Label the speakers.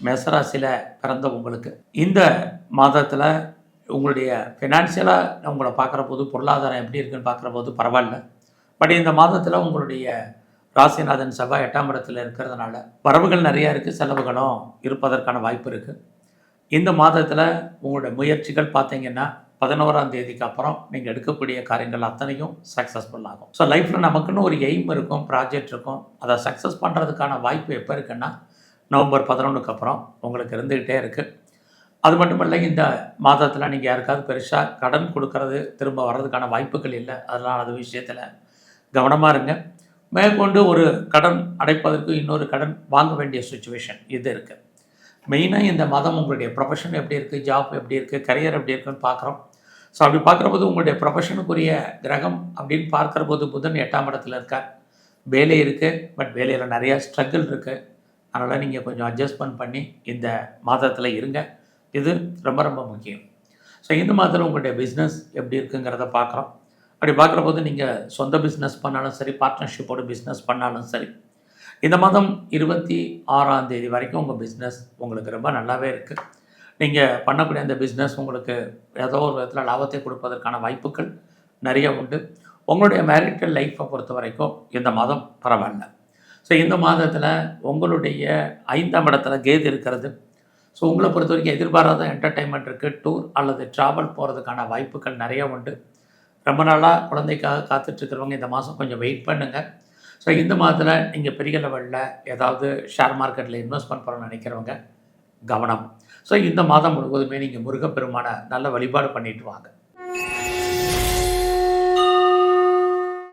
Speaker 1: மேசராசியில் பிறந்த உங்களுக்கு இந்த மாதத்தில் உங்களுடைய ஃபினான்ஷியலாக உங்களை பார்க்குற போது பொருளாதாரம் எப்படி இருக்குன்னு பார்க்குற போது பரவாயில்ல. பட் இந்த மாதத்தில் உங்களுடைய ராசிநாதன் செவ்வாய் 8ஆம் இடத்துல இருக்கிறதுனால வரவுகள் நிறையா இருக்குது, செலவுகளும் இருப்பதற்கான வாய்ப்பு இருக்குது. இந்த மாதத்தில் உங்களுடைய முயற்சிகள் பார்த்தீங்கன்னா 11ஆம் தேதிக்கு அப்புறம் நீங்கள் எடுக்கக்கூடிய காரியங்கள் அத்தனையும் சக்ஸஸ்ஃபுல் ஆகும். ஸோ லைஃப்பில் நமக்குன்னு ஒரு எய்ம் இருக்கும், ப்ராஜெக்ட் இருக்கும். அதை சக்ஸஸ் பண்ணுறதுக்கான வாய்ப்பு எப்போ இருக்குன்னா நவம்பர் 11க்கு அப்புறம் உங்களுக்கு இருந்துக்கிட்டே இருக்குது. அது மட்டும் இல்லை, இந்த மாதத்தில் நீங்கள் யாருக்காவது பெருசாக கடன் கொடுக்கறது திரும்ப வர்றதுக்கான வாய்ப்புகள் இல்லை. அதனால் அது விஷயத்தில் கவனமாக இருங்க. மேற்கொண்டு ஒரு கடன் அடைப்பதற்கு இன்னொரு கடன் வாங்க வேண்டிய சுச்சுவேஷன் இது இருக்குது. மெயினாக இந்த மாதம் உங்களுடைய ப்ரொஃபஷன் எப்படி இருக்குது, ஜாப் எப்படி இருக்குது, கரியர் எப்படி இருக்குன்னு பார்க்குறோம். ஸோ அப்படி பார்க்குற போது உங்களுடைய ப்ரொஃபஷனுக்குரிய கிரகம் அப்படின்னு பார்க்குற போது புதன் 8ஆம் இடத்துல இருக்கார். வேலை இருக்குது, பட் வேலையில் நிறையா ஸ்ட்ரகிள் இருக்குது. அதனால் நீங்கள் கொஞ்சம் அட்ஜஸ்ட்மெண்ட் பண்ணி இந்த மாதத்தில் இருங்க. இது ரொம்ப ரொம்ப முக்கியம். ஸோ இந்த மாதத்தில் உங்களுடைய பிஸ்னஸ் எப்படி இருக்குங்கிறத பார்க்குறோம். அப்படி பார்க்குற போது நீங்கள் சொந்த பிஸ்னஸ் பண்ணாலும் சரி, பார்ட்னர்ஷிப்போடு பிஸ்னஸ் பண்ணாலும் சரி, இந்த மாதம் 26ஆம் தேதி வரைக்கும் உங்கள் பிஸ்னஸ் உங்களுக்கு ரொம்ப நல்லாவே இருக்குது. நீங்கள் பண்ணக்கூடிய அந்த பிஸ்னஸ் உங்களுக்கு ஏதோ ஒரு விதத்தில் லாபத்தை கொடுப்பதற்கான வாய்ப்புகள் நிறைய உண்டு. உங்களுடைய மேரிட்டல் லைஃப்பை பொறுத்த வரைக்கும் இந்த மாதம் பரவாயில்ல. ஸோ இந்த மாதத்தில் உங்களுடைய 5ஆம் இடத்துல கேது இருக்கிறது. ஸோ உங்களை பொறுத்த வரைக்கும் எதிர்பாராத என்டர்டெயின்மெண்ட் இருக்குது. டூர் அல்லது ட்ராவல் போகிறதுக்கான வாய்ப்புகள் நிறைய உண்டு. ரொம்ப நாளாக குழந்தைக்காக காத்துட்ருக்கிறவங்க இந்த மாதம் கொஞ்சம் வெயிட் பண்ணுங்கள். ஸோ இந்த மாதத்தில் நீங்கள் பெரிய லெவலில் ஏதாவது ஷேர் மார்க்கெட்டில் இன்வெஸ்ட்மெண்ட் பண்ண நினைக்கிறவங்க கவனம். ஸோ இந்த மாதம் முழுவதுமே நீங்கள் முருகப்பெருமான நல்ல வழிபாடு பண்ணிட்டு வாங்க.